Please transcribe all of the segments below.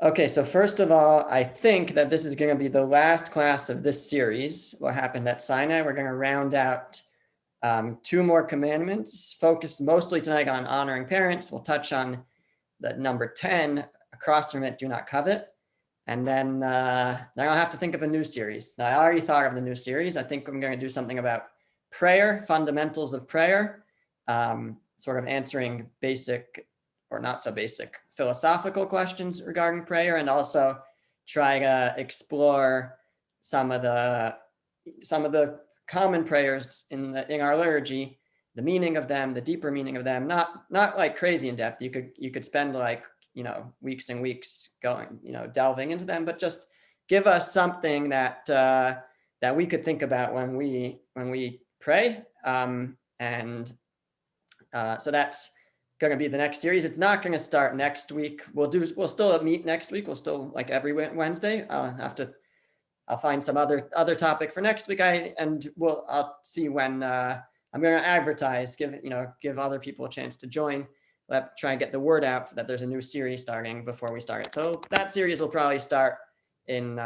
Okay, so first of all, I think that this is going to be the last class of this series. What happened at Sinai? We're going to round out two more commandments, focused mostly tonight on honoring parents. We'll touch on the number 10, across from it, do not covet. And then I'll have to think of a new series. Now, I already thought of the new series. I think I'm going to do something about prayer, fundamentals of prayer, sort of answering basic or not so basic philosophical questions regarding prayer, and also try to explore some of the common prayers in our liturgy, the meaning of them, the deeper meaning of them, not like crazy in depth. You could spend like, weeks and weeks going, delving into them, but just give us something that that we could think about when we pray. So that's going to be the next series. It's not going to start next week. We'll still meet next week. We'll still, like every Wednesday. I'll find some other topic for next week. I'll see when I'm going to advertise, give other people a chance to join. Try and get the word out that there's a new series starting before we start it. So that series will probably start in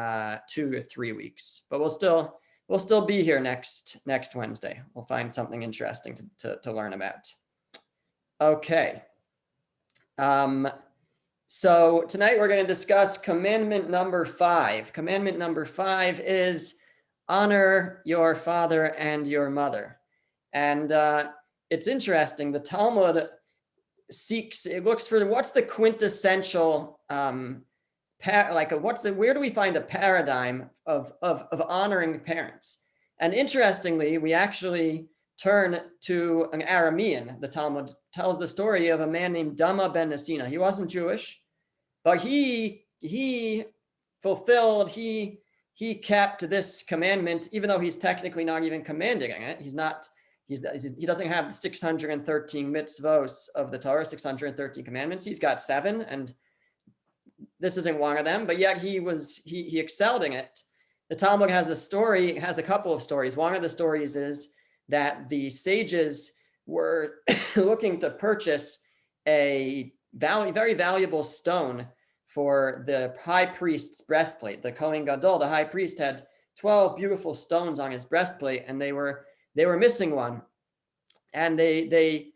2 to 3 weeks, but we'll still be here next Wednesday. We'll find something interesting to learn about. Okay. So tonight we're going to discuss commandment number 5. Commandment number 5 is honor your father and your mother. And it's interesting. The Talmud looks for what's the quintessential where do we find a paradigm of honoring parents? And interestingly, we actually turn to an Aramean. The Talmud tells the story of a man named Dama ben Nesina. He wasn't Jewish, but he kept this commandment, even though he's technically not even commanding it. He doesn't have 613 mitzvos of the Torah, 613 commandments. He's got 7, and this isn't one of them, but yet he excelled in it. The Talmud has a couple of stories. One of the stories is that the sages were looking to purchase a very valuable stone for the high priest's breastplate. The Kohen Gadol, the high priest, had 12 beautiful stones on his breastplate, and they were missing one. And they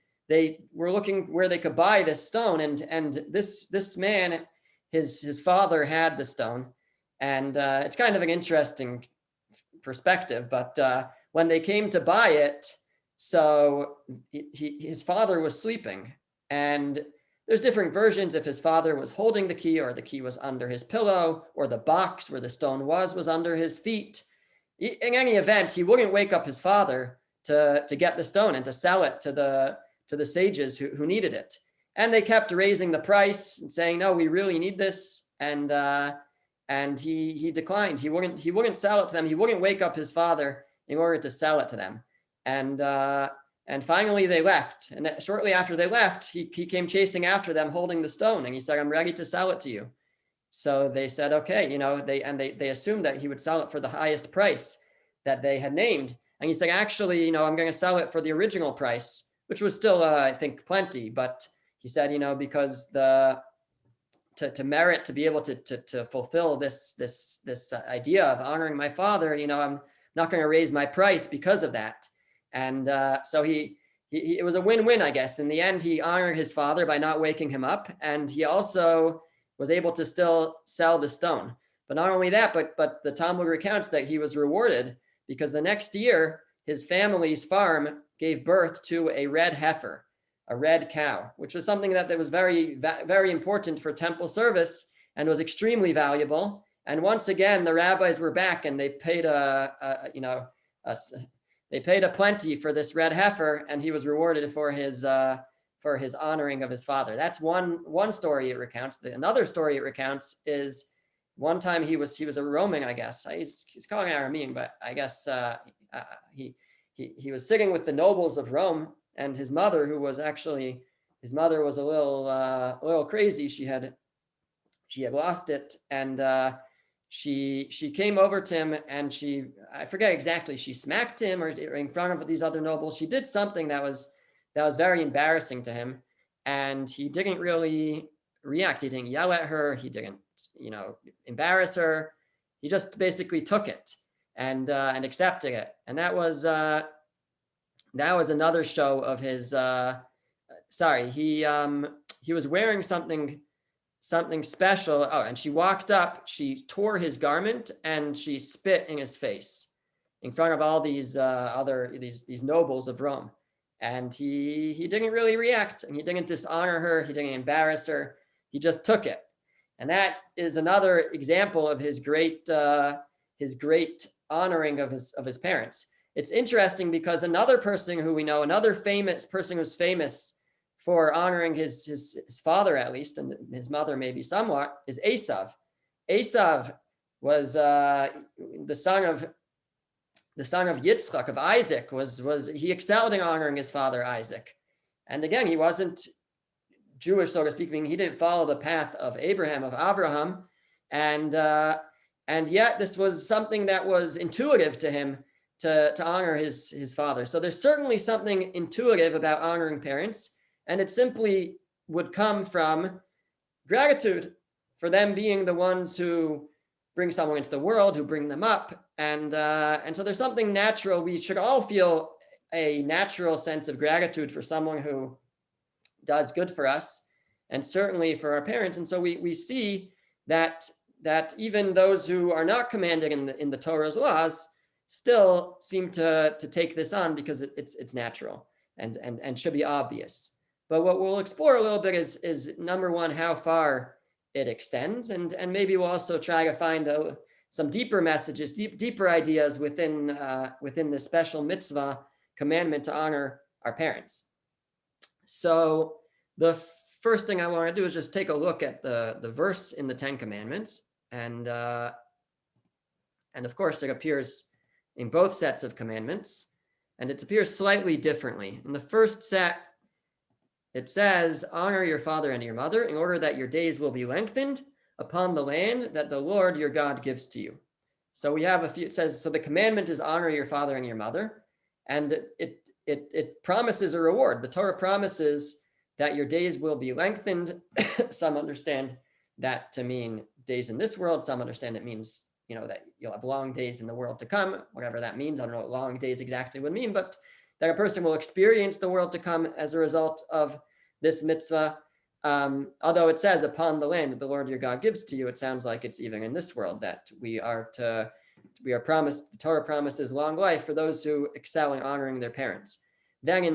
were looking where they could buy this stone. And this man, his father had the stone. And it's kind of an interesting perspective, but when they came to buy it, so his father was sleeping, and there's different versions if his father was holding the key, or the key was under his pillow, or the box where the stone was under his feet. In any event, he wouldn't wake up his father to get the stone and to sell it to the sages who needed it. And they kept raising the price and saying, no, we really need this. And he declined. He wouldn't sell it to them. He wouldn't wake up his father in order to sell it to them. And finally they left. And shortly after they left, he came chasing after them holding the stone. And he said, I'm ready to sell it to you. So they said, okay, they assumed that he would sell it for the highest price that they had named. And he said, actually, I'm going to sell it for the original price, which was still, I think, plenty. But he said, because to merit, to be able to fulfill this idea of honoring my father, I'm not going to raise my price because of that. And so it was a win-win, I guess. In the end, he honored his father by not waking him up, and he also was able to still sell the stone. But not only that, but the Talmud recounts that he was rewarded because the next year his family's farm gave birth to a red heifer, a red cow, which was something that was very, very important for temple service and was extremely valuable. And once again, the rabbis were back, and they paid a plenty for this red heifer, and he was rewarded for his honoring of his father. That's one story it recounts. Another story it recounts is one time he was a Roman, I guess. He's calling Aramean, but I guess he was sitting with the nobles of Rome, and his mother, was a little crazy. She had lost it, and she came over to him, and I forget exactly, she smacked him or in front of these other nobles. She did something that was very embarrassing to him, and he didn't really react. He didn't yell at her. He didn't, embarrass her. He just basically took it and accepted it. And that was another show of his. He was wearing something special. Oh, and she walked up. She tore his garment and she spit in his face in front of all these these nobles of Rome. And he didn't really react, and he didn't dishonor her. He didn't embarrass her. He just took it. And that is another example of his great honoring of his parents. It's interesting because another person who we know, another famous person who's famous for honoring his father, at least, and his mother maybe somewhat, is Esav. Esav was the son of Yitzchak, of Isaac. He excelled in honoring his father Isaac. And again, he wasn't Jewish, so to speak, meaning he didn't follow the path of Abraham, of Abraham, and yet this was something that was intuitive to him to honor his father. So there's certainly something intuitive about honoring parents, and it simply would come from gratitude for them being the ones who bring someone into the world, who bring them up, and so there's something natural. We should all feel a natural sense of gratitude for someone who does good for us, and certainly for our parents. And so we see that even those who are not commanded in the Torah's laws still seem to take this on because it's natural and should be obvious. But what we'll explore a little bit is number one, how far it extends, and maybe we'll also try to find some deeper messages, deeper ideas within the special mitzvah commandment to honor our parents. So the first thing I want to do is just take a look at the verse in the Ten Commandments, and of course it appears in both sets of commandments, and it appears slightly differently. In the first set, it says, honor your father and your mother in order that your days will be lengthened upon the land that the Lord your God gives to you. So we have it says, so the commandment is honor your father and your mother, and it promises a reward. The Torah promises that your days will be lengthened. Some understand that to mean days in this world. Some understand it means, that you'll have long days in the world to come, whatever that means. I don't know what long days exactly would mean, but that a person will experience the world to come as a result of this mitzvah. Although it says upon the land that the Lord your God gives to you, it sounds like it's even in this world that we are promised. The Torah promises long life for those who excel in honoring their parents. Then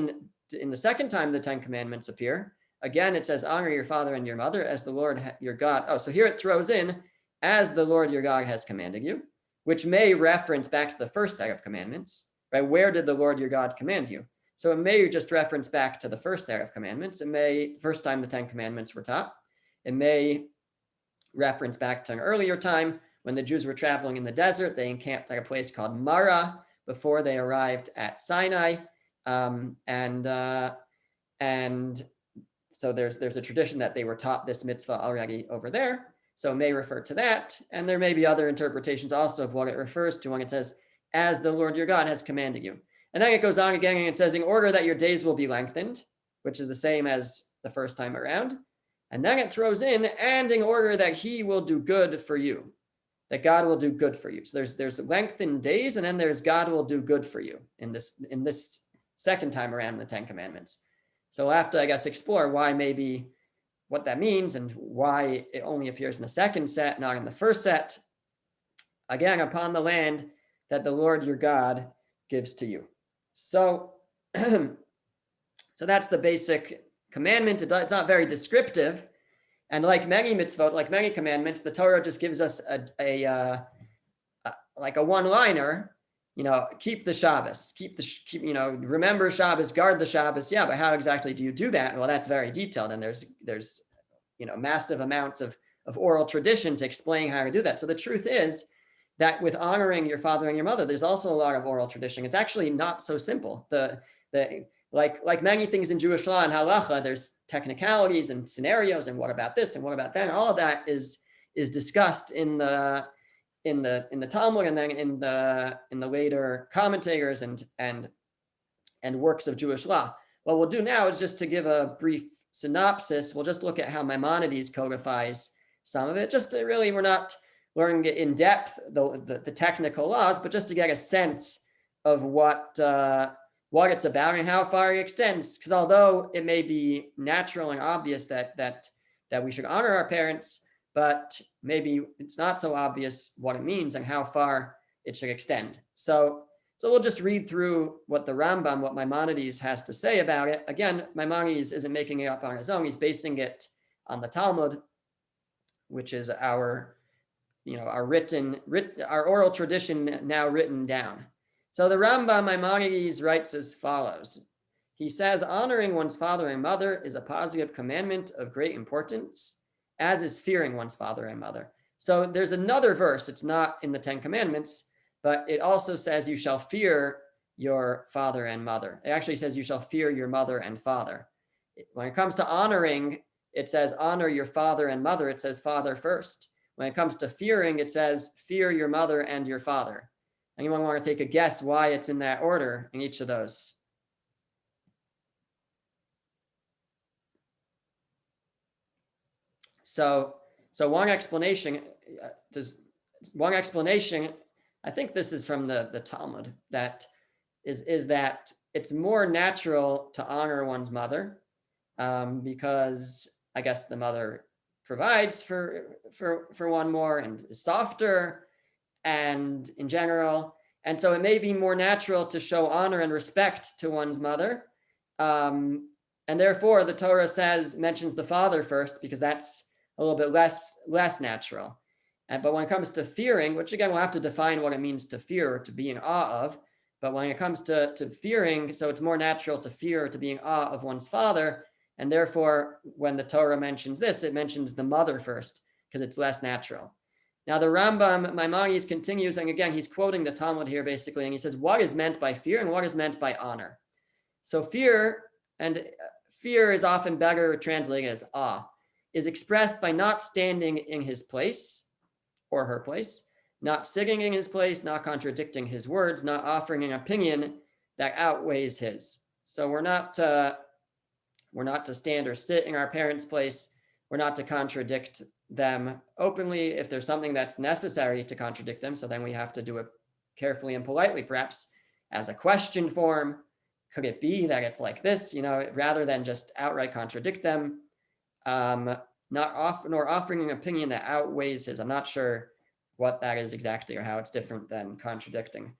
in the second time the Ten Commandments appear, again it says honor your father and your mother as the Lord your God. Oh, so here it throws in as the Lord your God has commanded you, which may reference back to the first set of commandments, right? Where did the Lord your God command you? So it may just reference back to the first set of commandments. It may, first time the Ten Commandments were taught. It may reference back to an earlier time when the Jews were traveling in the desert. They encamped at a place called Marah before they arrived at Sinai. And so there's a tradition that they were taught this mitzvah already over there. So it may refer to that. And there may be other interpretations also of what it refers to when it says, as the Lord your God has commanded you. And then it goes on again and it says, in order that your days will be lengthened, which is the same as the first time around. And then it throws in, and in order that he will do good for you, that God will do good for you. So there's lengthened days, and then there's God will do good for you in this second time around in the Ten Commandments. So we'll have to, I guess, explore why maybe what that means and why it only appears in the second set, not in the first set. Again, upon the land that the Lord your God gives to you. So, so that's the basic commandment. It's not very descriptive. And like many mitzvot, like many commandments, the Torah just gives us a one-liner, keep the Shabbos, remember Shabbos, guard the Shabbos. Yeah, but how exactly do you do that? Well, that's very detailed. And there's massive amounts of oral tradition to explain how to do that. So the truth is that with honoring your father and your mother, there's also a lot of oral tradition. It's actually not so simple. Like many things in Jewish law and halacha, there's technicalities and scenarios and what about this and what about that. And all of that is discussed in the Talmud and then in the later commentators and works of Jewish law. What we'll do now is just to give a brief synopsis, we'll just look at how Maimonides codifies some of it. Just to really, we're not learning it in depth, the technical laws, but just to get a sense of what it's about and how far it extends. Because although it may be natural and obvious that we should honor our parents, but maybe it's not so obvious what it means and how far it should extend. So we'll just read through what the Rambam, what Maimonides has to say about it. Again, Maimonides isn't making it up on his own. He's basing it on the Talmud, which is our oral tradition now written down. So the Rambam Maimonides writes as follows. He says, honoring one's father and mother is a positive commandment of great importance, as is fearing one's father and mother. So there's another verse, it's not in the Ten Commandments, but it also says you shall fear your father and mother. It actually says you shall fear your mother and father. When it comes to honoring, it says honor your father and mother. It says father first. When it comes to fearing, it says fear your mother and your father. Anyone want to take a guess why it's in that order in each of those? So one explanation, I think this is from the Talmud, that is that it's more natural to honor one's mother because I guess the mother provides for one more and is softer and in general. And so it may be more natural to show honor and respect to one's mother. And therefore the Torah mentions the father first because that's a little bit less natural. But when it comes to fearing, which again, we'll have to define what it means to fear or to be in awe of. But when it comes to fearing, so it's more natural to fear or to be in awe of one's father. And therefore, when the Torah mentions this, it mentions the mother first because it's less natural. Now, the Rambam Maimonides continues, and again, he's quoting the Talmud here basically, and he says, what is meant by fear and what is meant by honor? So fear is often better translated as awe, is expressed by not standing in his place or her place, not sitting in his place, not contradicting his words, not offering an opinion that outweighs his. So we're not to stand or sit in our parents' place. We're not to contradict them openly if there's something that's necessary to contradict them. So then we have to do it carefully and politely, perhaps as a question form. Could it be that it's like this, rather than just outright contradict them? Nor offering an opinion that outweighs his. I'm not sure what that is exactly or how it's different than contradicting.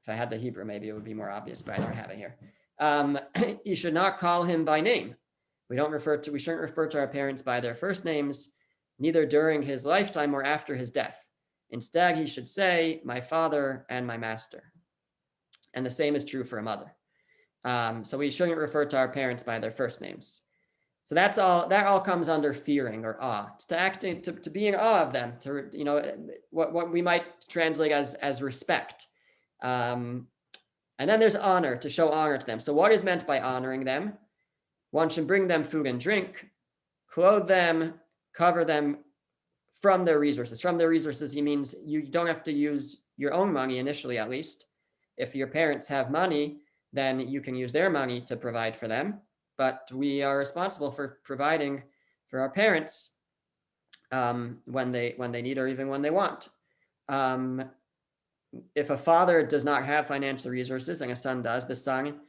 If I had the Hebrew, maybe it would be more obvious, but I don't have it here. You should not call him by name. We shouldn't refer to our parents by their first names, neither during his lifetime or after his death. Instead, he should say, my father and my master. And the same is true for a mother. So we shouldn't refer to our parents by their first names. So that all comes under fearing or awe. It's to be in awe of them, what we might translate as respect. And then there's honor, to show honor to them. So what is meant by honoring them? One should bring them food and drink, clothe them, cover them from their resources. From their resources, he means you don't have to use your own money initially, at least. If your parents have money, then you can use their money to provide for them. But we are responsible for providing for our parents when they need or even when they want. If a father does not have financial resources and a son does, the son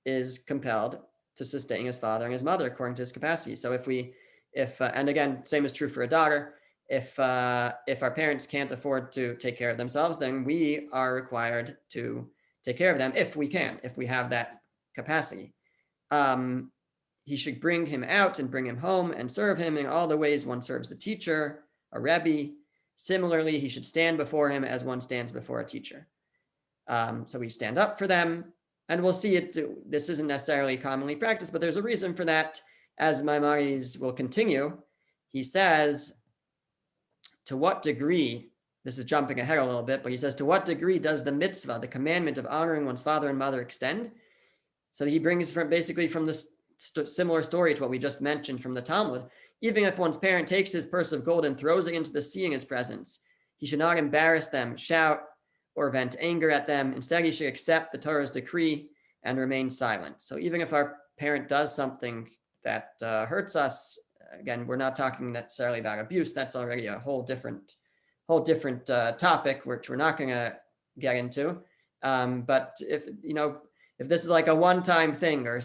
is compelled to sustain his father and his mother according to his capacity. So and again, same is true for a daughter. If our parents can't afford to take care of themselves, then we are required to take care of them if we have that capacity. He should bring him out and bring him home and serve him in all the ways one serves the teacher, a Rebbe. Similarly, he should stand before him as one stands before a teacher. So we stand up for them, and we'll see it. This isn't necessarily commonly practiced, but there's a reason for that. As Maimonides will continue, he says, to what degree, this is jumping ahead a little bit, but he says, to what degree does the mitzvah, the commandment of honoring one's father and mother, extend? So he brings from this similar story to what we just mentioned from the Talmud. Even if one's parent takes his purse of gold and throws it into the sea in his presence, he should not embarrass them, shout, or vent anger at them. Instead, he should accept the Torah's decree and remain silent. So even if our parent does something hurts us. Again, we're not talking necessarily about abuse. That's already a whole different topic, which we're not going to get into. But if this is like a one-time thing or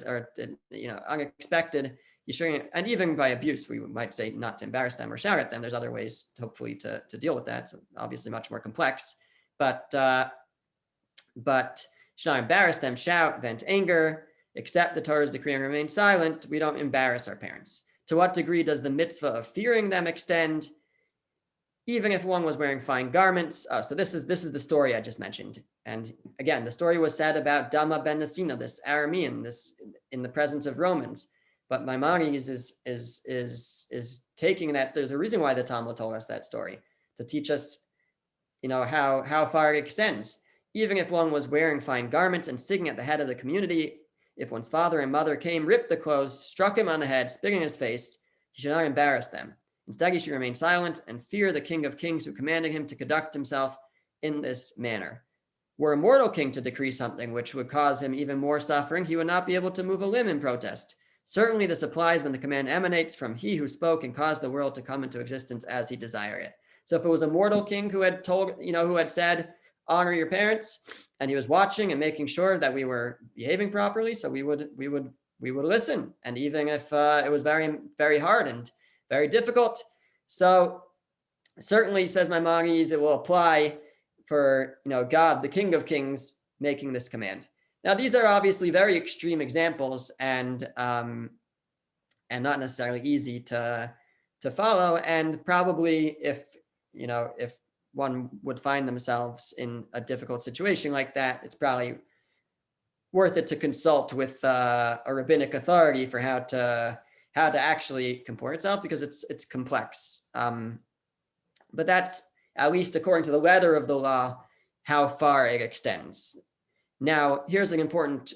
unexpected, you shouldn't. And even by abuse, we might say not to embarrass them or shout at them. There's other ways, hopefully, to deal with that. So obviously, much more complex. But should not embarrass them, shout, vent anger, accept the Torah's decree and remain silent. We don't embarrass our parents. To what degree does the mitzvah of fearing them extend? Even if one was wearing fine garments. So this is the story I just mentioned. And again, the story was said about Dama ben Nasina, this Aramean, this in the presence of Romans. But Maimonides is taking that. There's a reason why the Talmud told us that story, to teach us, how far it extends. Even if one was wearing fine garments and sitting at the head of the community, if one's father and mother came, ripped the clothes, struck him on the head, spit in his face, he should not embarrass them. Instead, he should remain silent and fear the King of Kings who commanded him to conduct himself in this manner. Were a mortal king to decree something which would cause him even more suffering, he would not be able to move a limb in protest. Certainly this applies when the command emanates from he who spoke and caused the world to come into existence as he desired it. So if it was a mortal king who had told, who had said, honor your parents, and he was watching and making sure that we were behaving properly, so we would listen. And even if it was very, very hard and very difficult. So certainly, says Maimonides, it will apply for God, the King of Kings, making this command. Now, these are obviously very extreme examples and not necessarily easy to follow. And probably if one would find themselves in a difficult situation like that, it's probably worth it to consult with a rabbinic authority for how to actually comport itself, because it's complex. But that's, at least according to the letter of the law, how far it extends. Now, here's an important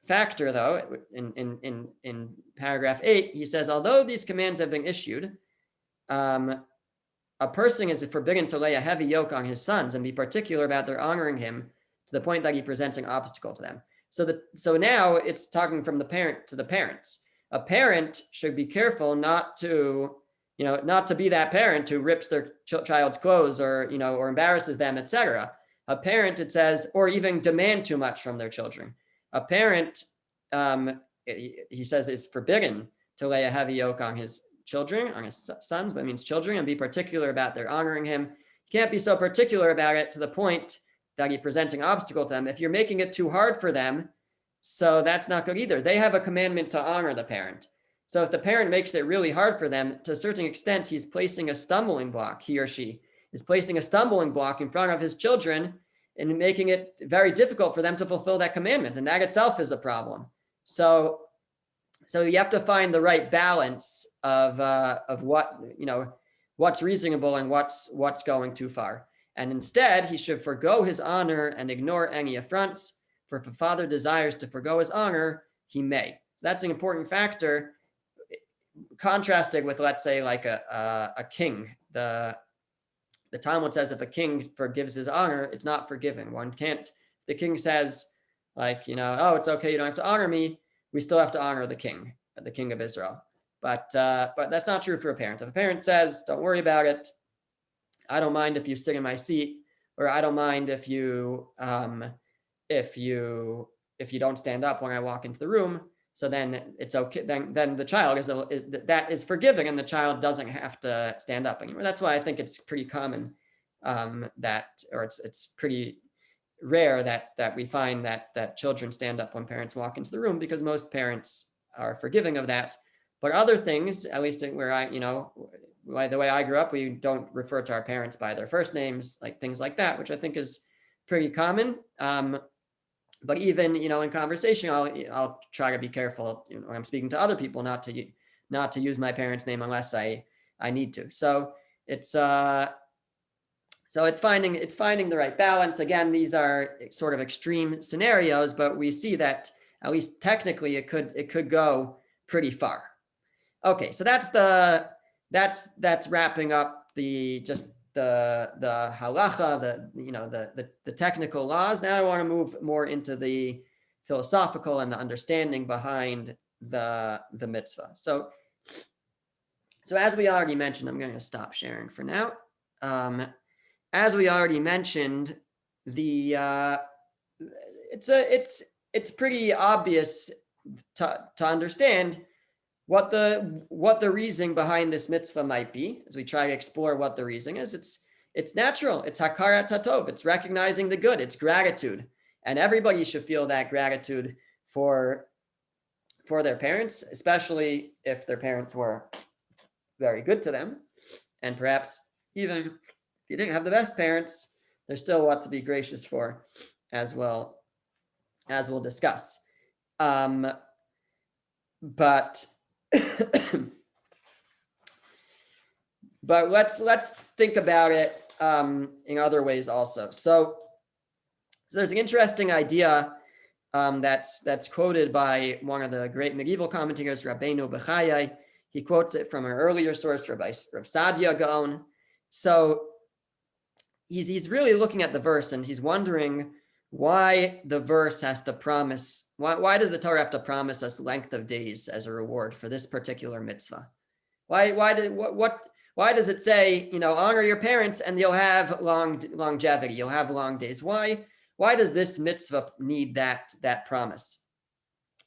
factor, though. In paragraph 8, he says, although these commands have been issued, a person is forbidden to lay a heavy yoke on his sons and be particular about their honoring him to the point that he presents an obstacle to them. So now it's talking from the parent to the parents. A parent should be careful not to be that parent who rips their child's clothes or embarrasses them, etc. A parent, it says, or even demand too much from their children. A parent, he says, is forbidden to lay a heavy yoke on his children, on his sons, but it means children, and be particular about their honoring him. You can't be so particular about it to the point that he presents an obstacle to them. If you're making it too hard for them, so that's not good either. They have a commandment to honor the parent. So if the parent makes it really hard for them, to a certain extent, he's placing a stumbling block, he or she is placing a stumbling block in front of his children and making it very difficult for them to fulfill that commandment. And that itself is a problem. So you have to find the right balance of what's reasonable and what's going too far. And instead, he should forgo his honor and ignore any affronts. For if a father desires to forgo his honor, he may. So that's an important factor, contrasted with, let's say, like a king. The Talmud says if a king forgives his honor, it's not forgiven. One can't. The king says, oh, it's okay, you don't have to honor me. We still have to honor the king of Israel. But that's not true for a parent. If a parent says, don't worry about it, I don't mind if you sit in my seat, or I don't mind if you don't stand up when I walk into the room, so then it's okay. Then the child is forgiven, and the child doesn't have to stand up anymore. That's why I think it's pretty common it's pretty rare that we find that children stand up when parents walk into the room, because most parents are forgiving of that. But other things, at least where the way I grew up, we don't refer to our parents by their first names, like things like that, which I think is pretty common. But even in conversation, I'll try to be careful when I'm speaking to other people not to use my parents' name unless I need to. So it's finding the right balance. Again, these are sort of extreme scenarios, but we see that at least technically it could go pretty far. Okay, so that's wrapping up the halacha, the technical laws. Now I want to move more into the philosophical and the understanding behind the mitzvah. So as we already mentioned, I'm going to stop sharing for now. As we already mentioned, it's pretty obvious to understand what the reasoning behind this mitzvah might be, as we try to explore what the reasoning is. It's natural. It's hakarat hatov. It's recognizing the good. It's gratitude, and everybody should feel that gratitude for their parents, especially if their parents were very good to them, and perhaps even if you didn't have the best parents, there's still what to be gracious for, as well, as we'll discuss. But but let's think about it in other ways also. So there's an interesting idea that's quoted by one of the great medieval commentators, Rabbeinu Bechayai. He quotes it from an earlier source, Rav Sadia Gaon. So he's really looking at the verse, and he's wondering why the verse has to promise. Why does the Torah have to promise us length of days as a reward for this particular mitzvah? Why does it say, honor your parents and you'll have longevity, you'll have long days? Why does this mitzvah need that promise?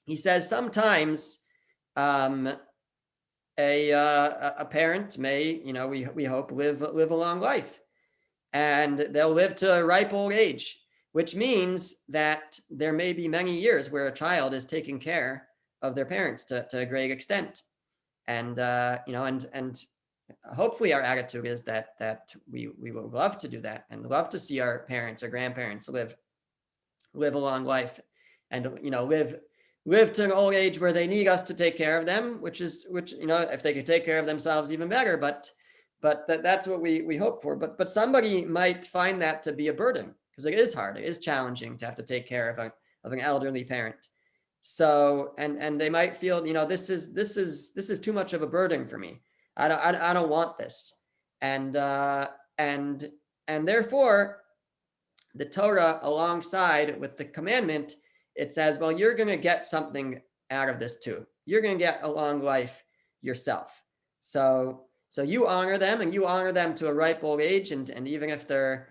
He says sometimes a parent may, we hope, live a long life, and they'll live to a ripe old age, which means that there may be many years where a child is taking care of their parents to a great extent. And and hopefully our attitude is that we would love to do that, and love to see our parents or grandparents live a long life, and live to an old age where they need us to take care of them, which if they could take care of themselves, even better. But that's what we hope for. But somebody might find that to be a burden, because it is hard, it is challenging to have to take care of an elderly parent. So and they might feel, this is too much of a burden for me. I don't want this, and therefore the Torah, alongside with the commandment, it says, well, you're going to get something out of this too. You're going to get a long life yourself. So you honor them, and you honor them to a ripe old age, and even if they're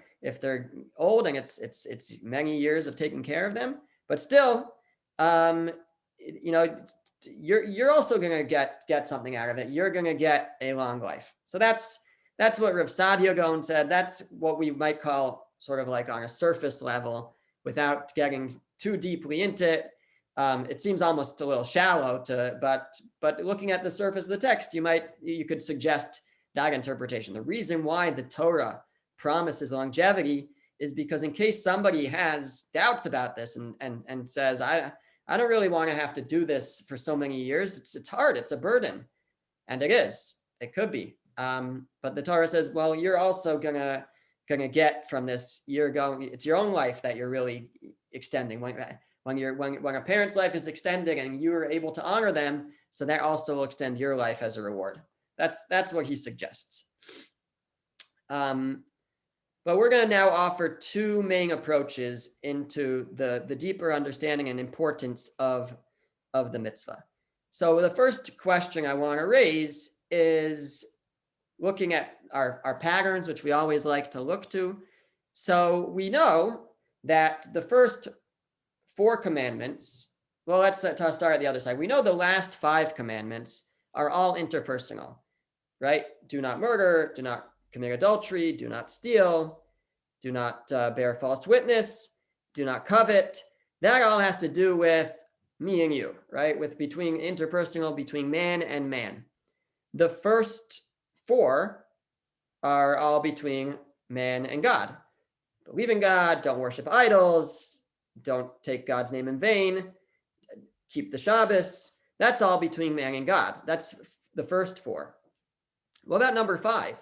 old and it's many years of taking care of them, but still, you're also going to get something out of it. You're going to get a long life. So that's what Rav Sadia Gaon said. That's what we might call sort of like on a surface level, without getting too deeply into it. It seems almost a little shallow but looking at the surface of the text, you could suggest that interpretation. The reason why the Torah promises longevity is because in case somebody has doubts about this and says, I don't really want to have to do this for so many years. It's hard. It's a burden. And it could be. But the Torah says, well, you're also gonna get from this. It's your own life that you're really extending. When a parent's life is extended and you're able to honor them, so that also will extend your life as a reward. That's what he suggests. But we're going to now offer two main approaches into the deeper understanding and importance of the mitzvah. So the first question I want to raise is looking at our patterns, which we always like to look to. So we know that the first 4 commandments, well, let's start at the other side. We know the last 5 commandments are all interpersonal, right? Do not murder, do not commit adultery, do not steal, do not bear false witness, do not covet. That all has to do with me and you, right? Between interpersonal, between man and man. The first 4 are all between man and God. Believe in God, don't worship idols, don't take God's name in vain, keep the Shabbos. That's all between man and God. That's the first 4. What about number 5?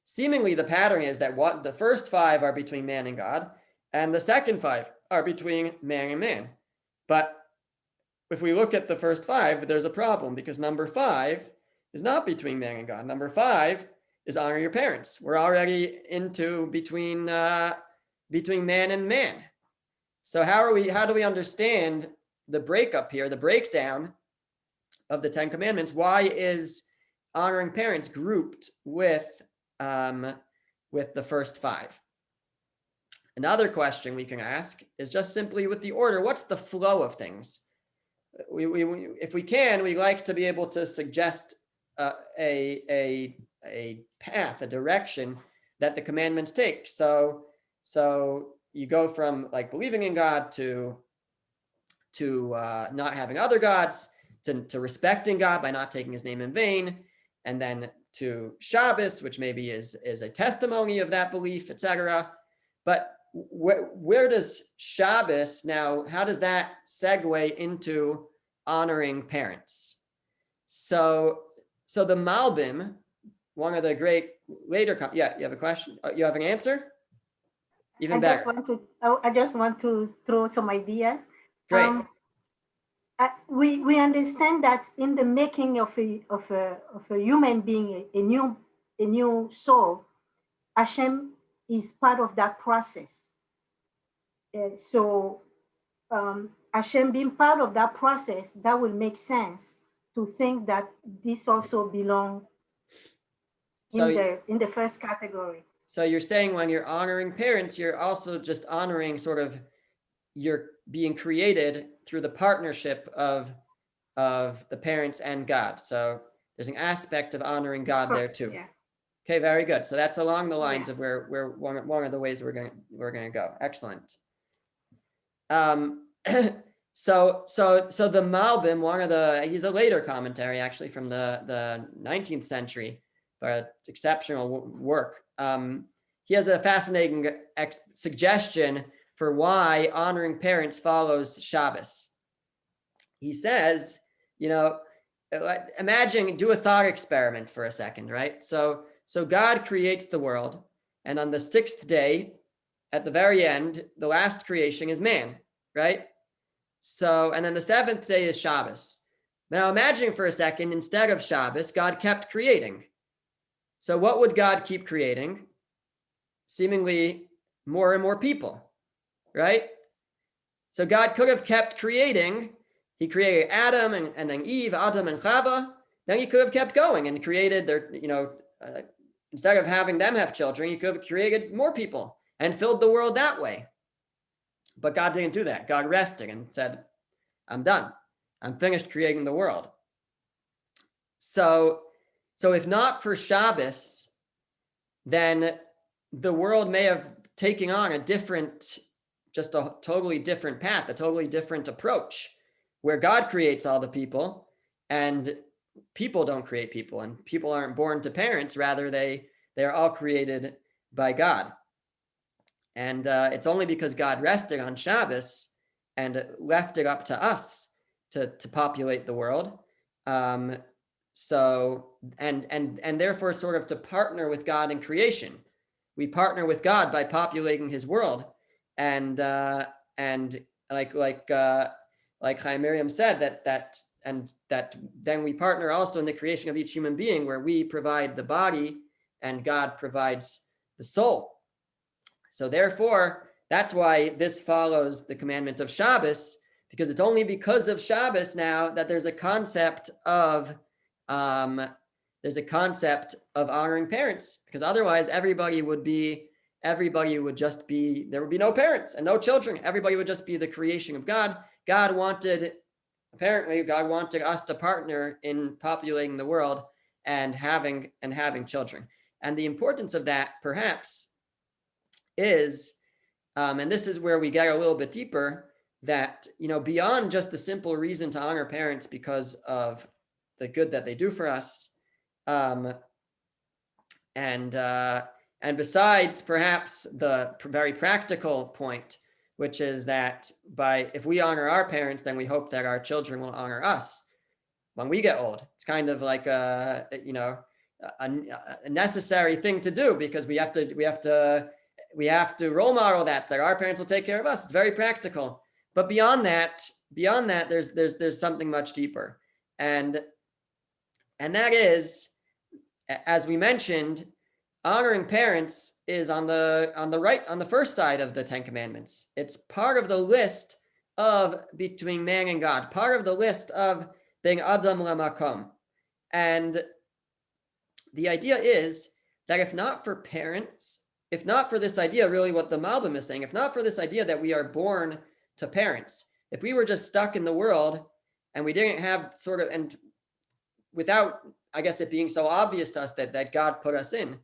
Seemingly the pattern is that the first 5 are between man and God, and the second 5 are between man and man. But if we look at the first 5, there's a problem, because number 5 is not between man and God. Number 5 is honor your parents. We're already into between man and man. So how do we understand the breakup here, the breakdown the Ten Commandments, why is honoring parents grouped with the first 5? Another question we can ask is just simply with the order. What's the flow of things? If we can, we like to be able to suggest a path, a direction that the commandments take. So you go from like believing in God to not having other gods, to respecting God by not taking his name in vain, and then to Shabbos, which maybe is a testimony of that belief, etc. But where does Shabbos now, how does that segue into honoring parents? So the Malbim, one of the great later, yeah, you have a question? You have an answer? Even better. I just want to throw some ideas. Great. We understand that in the making of a human being, a new soul, Hashem is part of that process. So Hashem being part of that process, that will make sense to think that this also belongs in the first category. So you're saying when you're honoring parents, you're also just honoring sort of you're being created through the partnership of the parents and God. So there's an aspect of honoring God there too. Yeah. Okay, very good. So that's along the lines of where one of the ways we're going to go. Excellent. So the Malbim, he's a later commentary actually from the 19th century, but it's exceptional work. He has a fascinating suggestion for why honoring parents follows Shabbos. He says, imagine, do a thought experiment for a second, right? So God creates the world, and on the 6th day, at the very end, the last creation is man, right? So, and then the 7th day is Shabbos. Now imagine for a second, instead of Shabbos, God kept creating. So what would God keep creating? Seemingly more and more people, right? So God could have kept creating. He created Adam and then Eve, Adam and Chava. Then he could have kept going and created their, instead of having them have children, he could have created more people and filled the world that way. But God didn't do that. God rested and said, I'm done. I'm finished creating the world. So if not for Shabbos, then the world may have taken on a totally different path, a totally different approach, where God creates all the people and people don't create people, and people aren't born to parents. Rather, they are all created by God. And it's only because God rested on Shabbos and left it up to us to populate the world. So therefore sort of to partner with God in creation. We partner with God by populating his world. And like Chaim Miriam said, that then we partner also in the creation of each human being, where we provide the body and God provides the soul. So therefore, that's why this follows the commandment of Shabbos, because it's only because of Shabbos now that there's a concept of honoring parents, because otherwise there would be no parents and no children. Everybody would just be the creation of God. God wanted us to partner in populating the world and having children. And the importance of that, perhaps, is, and this is where we get a little bit deeper, that, beyond just the simple reason to honor parents because of the good that they do for us, and besides perhaps the very practical point, which is that if we honor our parents, then we hope that our children will honor us when we get old. It's kind of like a necessary thing to do, because we have to role model that, so that our parents will take care of us. It's very practical. But beyond that, there's something much deeper, and that is, as we mentioned, honoring parents is on the first side of the Ten Commandments. It's part of the list of between man and God, part of the list of being Adam lamakom. And the idea is that if not for parents, if not for this idea, really what the Malbim is saying, if not for this idea that we are born to parents, if we were just stuck in the world and we didn't have sort of, and without, I guess, it being so obvious to us that God put us in,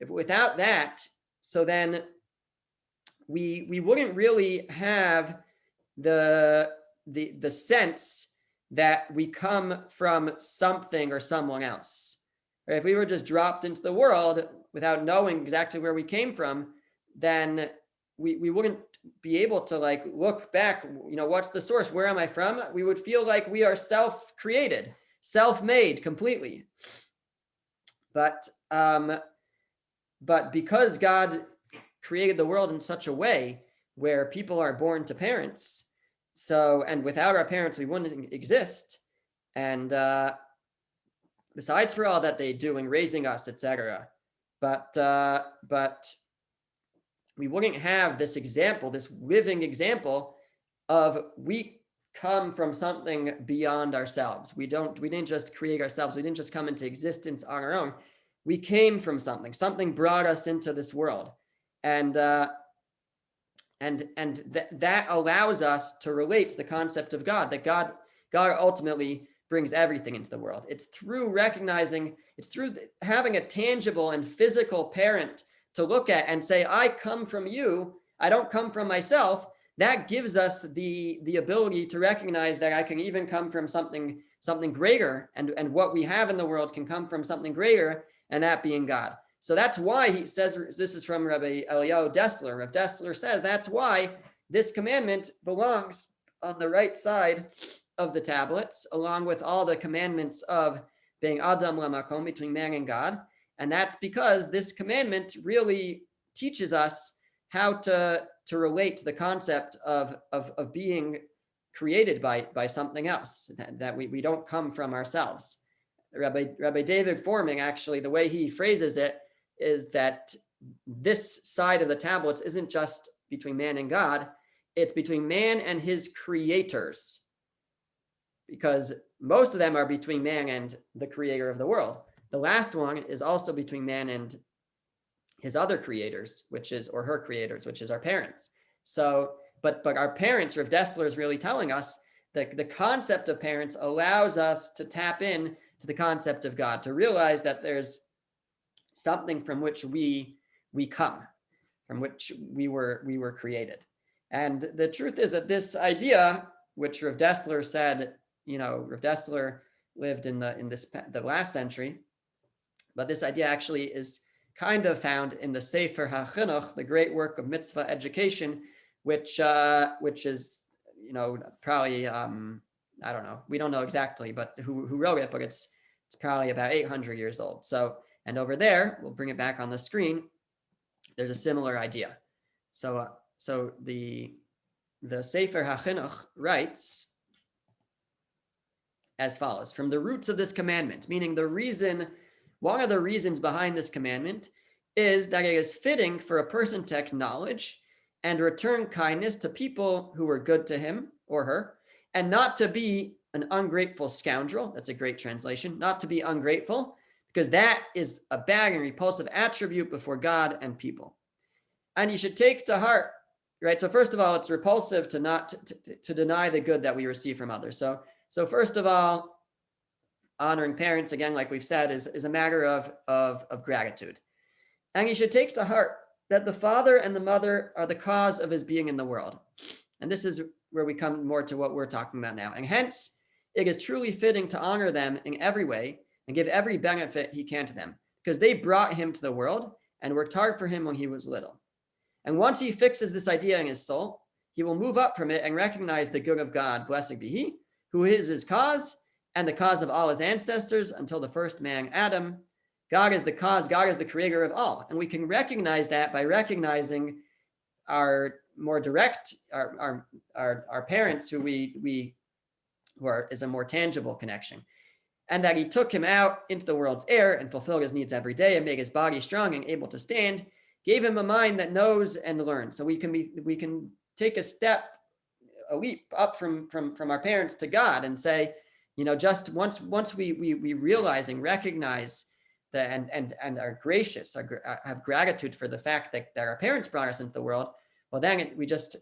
if without that, so then we wouldn't really have the sense that we come from something or someone else. Or if we were just dropped into the world without knowing exactly where we came from, then we wouldn't be able to like look back, what's the source? Where am I from? We would feel like we are self-created, self-made completely. But because God created the world in such a way where people are born to parents, and without our parents we wouldn't exist, and besides for all that they do in raising us, etc., but we wouldn't have this example, this living example of we come from something beyond ourselves. We didn't just create ourselves. We didn't just come into existence on our own. We came from something. Something brought us into this world, and that allows us to relate to the concept of God. That God ultimately brings everything into the world. It's through recognizing. It's through having a tangible and physical parent to look at and say, I come from you. I don't come from myself. That gives us the ability to recognize that I can even come from something greater, and what we have in the world can come from something greater, and that being God. So that's why he says, this is from Rabbi Eliyahu Dessler. Rabbi Dessler says that's why this commandment belongs on the right side of the tablets, along with all the commandments of being Adam lamakom, between man and God. And that's because this commandment really teaches us how to relate to the concept of being created by something else, that we don't come from ourselves. Rabbi David Forming, actually, the way he phrases it is that this side of the tablets isn't just between man and God, it's between man and his creators, because most of them are between man and the creator of the world. The last one is also between man and his other creators, or her creators, which is our parents. So, but our parents, Rav Dessler is really telling us that the concept of parents allows us to tap in to the concept of God, to realize that there's something from which we come, from which we were created. And the truth is that this idea, which Rav Dessler said, Rav Dessler lived in the last century, but this idea actually is kind of found in the Sefer HaChinuch, the great work of mitzvah education, which is, probably, I don't know, we don't know exactly, but who wrote it, but it's probably about 800 years old. So, and over there, we'll bring it back on the screen, there's a similar idea. So the Sefer HaChinuch writes as follows: from the roots of this commandment, meaning one of the reasons behind this commandment is that it is fitting for a person to acknowledge and return kindness to people who were good to him or her, and not to be an ungrateful scoundrel. That's a great translation. Not to be ungrateful, because that is a bad and repulsive attribute before God and people. And you should take to heart, right? So first of all, it's repulsive to deny the good that we receive from others. So first of all, honoring parents, again, like we've said, is a matter of gratitude. And you should take to heart that the father and the mother are the cause of his being in the world. And this is where we come more to what we're talking about now. And hence, it is truly fitting to honor them in every way and give every benefit he can to them, because they brought him to the world and worked hard for him when he was little. And once he fixes this idea in his soul, he will move up from it and recognize the good of God, blessed be he, who is his cause and the cause of all his ancestors until the first man, Adam. God is the cause, God is the creator of all. And we can recognize that by recognizing our more direct, our parents, who is a more tangible connection. And that he took him out into the world's air and fulfilled his needs every day and made his body strong and able to stand, gave him a mind that knows and learns. So we can take a leap up from our parents to God and say, just once we realize and recognize that and are gracious, have gratitude for the fact that our parents brought us into the world, well, then we just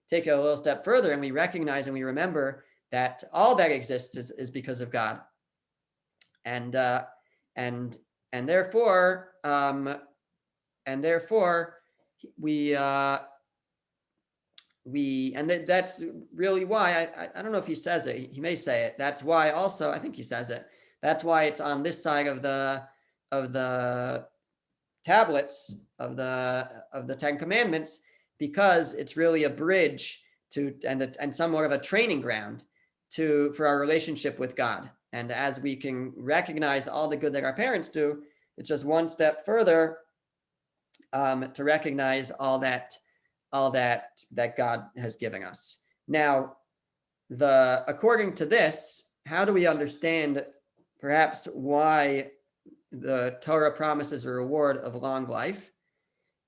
take it a little step further and we recognize and we remember that all that exists is because of God. And and therefore we that's really why I don't know if he says it. He may say it. That's why also, I think he says it. That's why it's on this side of the tablets of the Ten Commandments, because it's really a bridge to and somewhat of a training ground for our relationship with God. And as we can recognize all the good that our parents do, it's just one step further to recognize all that God has given us. Now, according to this, how do we understand perhaps why the Torah promises a reward of long life,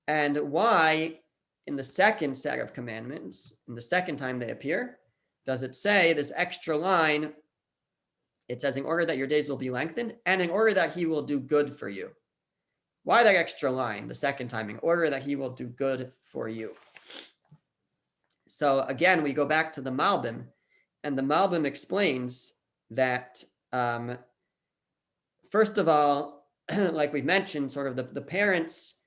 and why in the second set of commandments, in the second time they appear, does it say this extra line? It says, in order that your days will be lengthened and in order that he will do good for you. Why that extra line the second time? In order that he will do good for you. So again, we go back to the Malbim, and the Malbim explains that first of all, like we mentioned, sort of the parents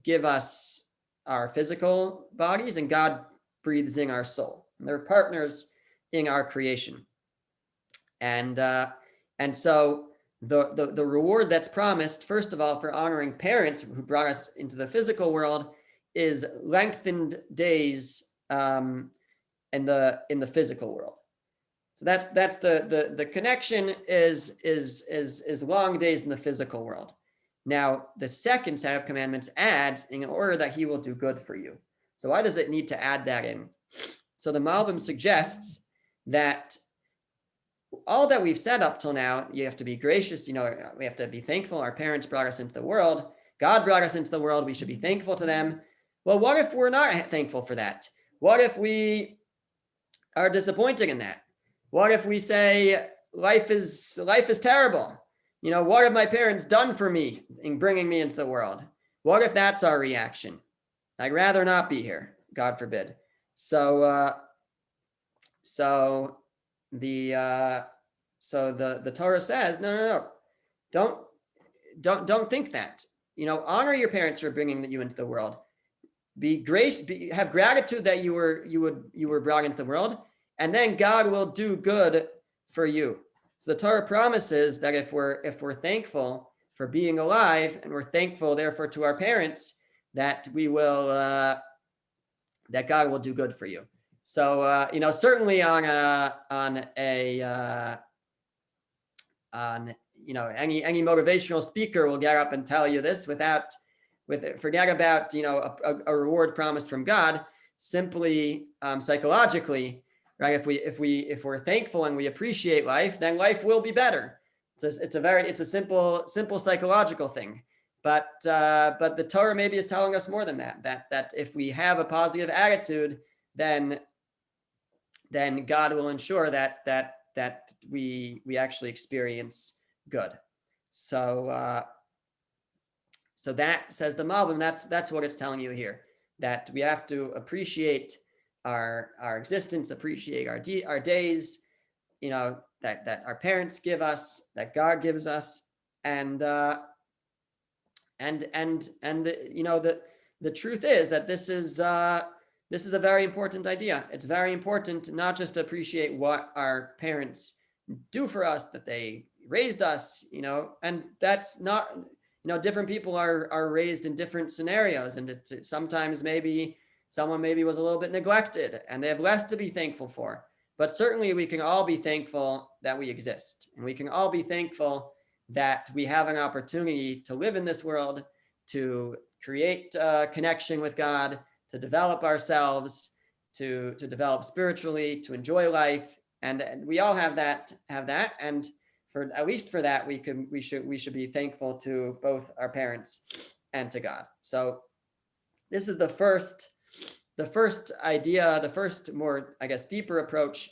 give us our physical bodies, and God breathes in our soul. And they're partners in our creation. And so the reward that's promised, first of all, for honoring parents who brought us into the physical world, is lengthened days in the physical world. So that's the connection is long days in the physical world. Now, the second set of commandments adds, in order that he will do good for you. So why does it need to add that in? So the Malbim suggests that all that we've said up till now, you have to be gracious, we have to be thankful. Our parents brought us into the world. God brought us into the world. We should be thankful to them. Well, what if we're not thankful for that? What if we are disappointed in that? What if we say life is terrible? What have my parents done for me in bringing me into the world? What if that's our reaction? I'd rather not be here, God forbid. So the Torah says, no, don't think that. Honor your parents for bringing you into the world. Have gratitude that you were brought into the world, and then God will do good for you. So the Torah promises that if we're thankful for being alive, and we're thankful therefore to our parents, that we will that God will do good for you. So certainly on any motivational speaker will get up and tell you this forget about a reward promised from God. Simply psychologically, right? If we're thankful and we appreciate life, then life will be better. It's a simple psychological thing. But the Torah maybe is telling us more than that. That if we have a positive attitude, then God will ensure that we actually experience good. So that, says the Malbim, that's what it's telling you here, that we have to appreciate our existence, appreciate our days, that our parents give us, that God gives us, and the truth is that this is a very important idea. It's very important not just to appreciate what our parents do for us, that they raised us, and that's not, different people are raised in different scenarios, and it's sometimes maybe someone was a little bit neglected and they have less to be thankful for. But certainly we can all be thankful that we exist, and we can all be thankful that we have an opportunity to live in this world, to create a connection with God, to develop ourselves, to develop spiritually, to enjoy life, and we all have that. And at least for that, we should be thankful to both our parents and to God. So this is the first idea, the first more, I guess, deeper approach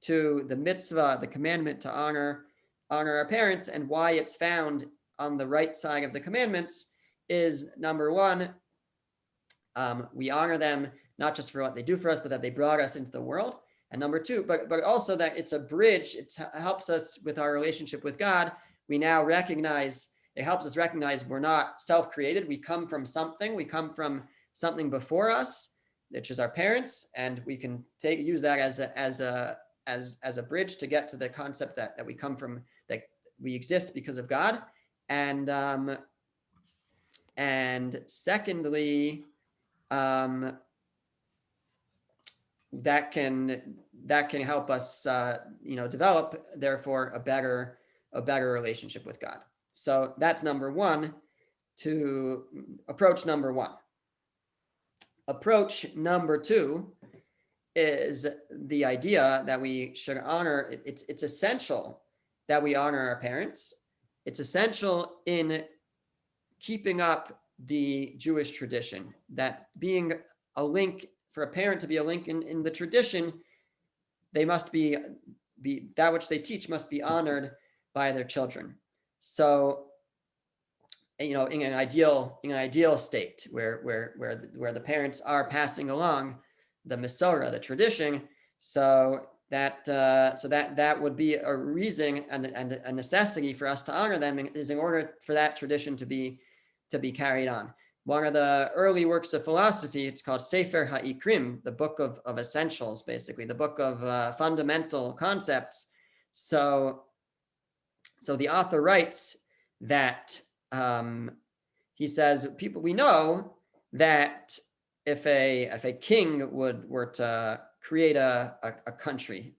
to the mitzvah, the commandment to honor our parents, and why it's found on the right side of the commandments is, number one, we honor them not just for what they do for us, but that they brought us into the world. And number two, but also that it's a bridge. It helps us with our relationship with God. We now recognize, it helps us recognize we're not self-created. We come from something. We come from something before us, which is our parents, and we can use that as a bridge to get to the concept that we come from, that we exist because of God. And secondly, that can help us develop, therefore, a better relationship with God. So that's number one, to approach number one. Approach number two is the idea that we should honor. It's essential that we honor our parents. It's essential in keeping up the Jewish tradition, that being a link, for a parent to be a link in the tradition, they must be that which they teach must be honored by their children. So, in an ideal state where the parents are passing along the Masorah, the tradition, so that would be a reason and a necessity for us to honor them, is in order for that tradition to be carried on. One of the early works of philosophy, it's called Sefer HaIkrim, the book of essentials, basically, the book of fundamental concepts. So the author writes that he says, we know that if a king were to create a country,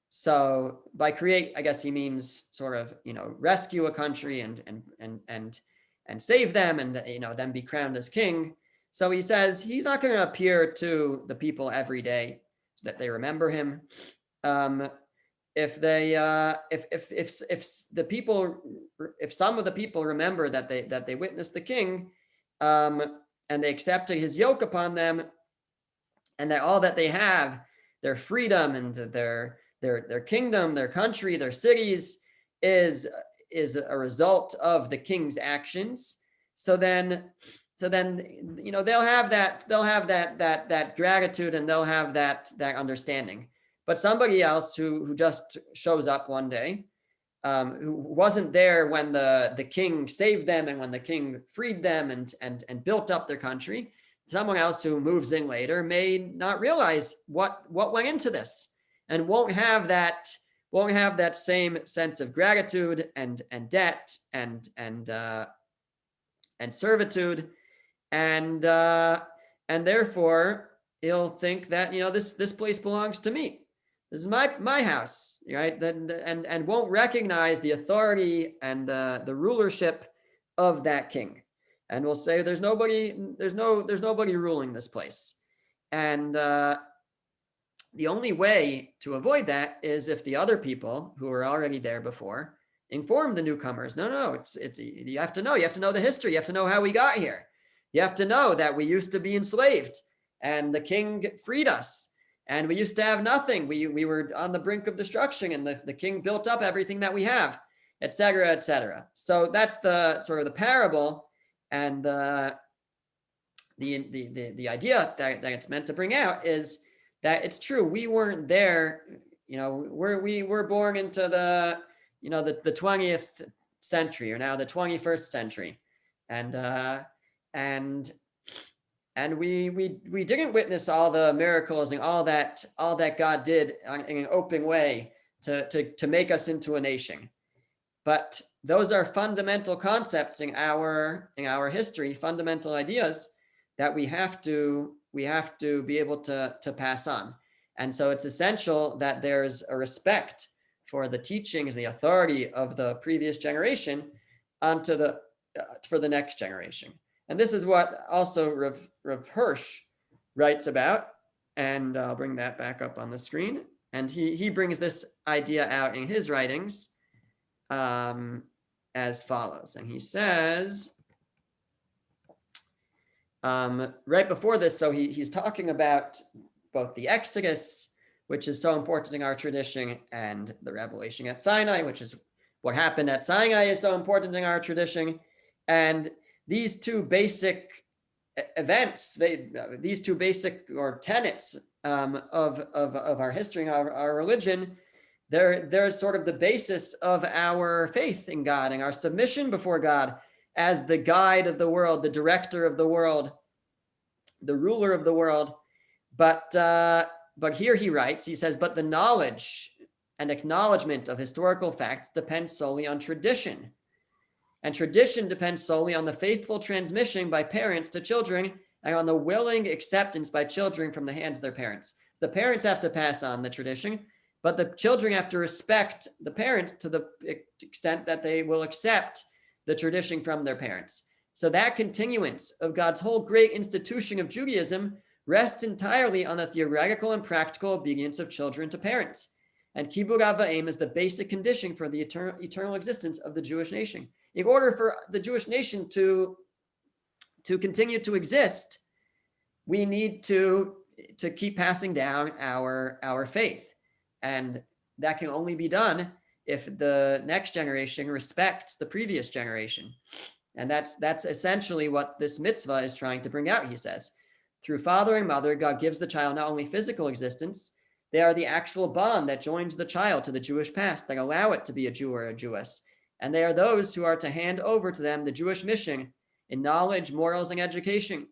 so by create, I guess he means sort of rescue a country and save them, and then be crowned as king. So he says he's not going to appear to the people every day so that they remember him. If some of the people remember that they witnessed the king, and they accepted his yoke upon them, and that all that they have, their freedom and their kingdom, their country, their cities, is a result of the king's actions. So then they'll have that gratitude, and they'll have that understanding. But somebody else who just shows up one day, who wasn't there when the king saved them and when the king freed them and built up their country, someone else who moves in later may not realize what went into this, and won't have that same sense of gratitude and debt and servitude, and therefore he'll think that this place belongs to me. This is my house, right? And won't recognize the authority and the rulership of that king, and will say there's nobody ruling this place. And the only way to avoid that is if the other people who were already there before inform the newcomers. No, it's you have to know the history. You have to know how we got here. You have to know that we used to be enslaved, and the king freed us. And we used to have nothing. We were on the brink of destruction, and the king built up everything that we have, etc., etc. So that's the sort of the parable, and the idea that it's meant to bring out is that it's true. We weren't there. We were born into the 20th century, or now the 21st century, and we didn't witness all the miracles and all that God did in an open way to make us into a nation. But those are fundamental concepts in our history, fundamental ideas that we have to be able to pass on. And so it's essential that there's a respect for the teachings, the authority of the previous generation for the next generation. And this is what also Rav Hirsch writes about, and I'll bring that back up on the screen. And he brings this idea out in his writings as follows. And he says, right before this, so he's talking about both the Exodus, which is so important in our tradition, and the revelation at Sinai, which is what happened at Sinai, is so important in our tradition. And these two basic events, these two basic or tenets of our history, our religion, they're sort of the basis of our faith in God and our submission before God as the guide of the world, the director of the world, the ruler of the world. But here he writes, he says, but the knowledge and acknowledgement of historical facts depends solely on tradition. And tradition depends solely on the faithful transmission by parents to children and on the willing acceptance by children from the hands of their parents. The parents have to pass on the tradition, but the children have to respect the parents to the extent that they will accept the tradition from their parents. So that continuance of God's whole great institution of Judaism rests entirely on the theoretical and practical obedience of children to parents. And Kibud Av Va'em is the basic condition for the eternal existence of the Jewish nation. In order for the Jewish nation to continue to exist, we need to keep passing down our faith. And that can only be done if the next generation respects the previous generation. And that's essentially what this mitzvah is trying to bring out, he says. Through father and mother, God gives the child not only physical existence, they are the actual bond that joins the child to the Jewish past, that allow it to be a Jew or a Jewess. And they are those who are to hand over to them the Jewish mission in knowledge, morals, and education.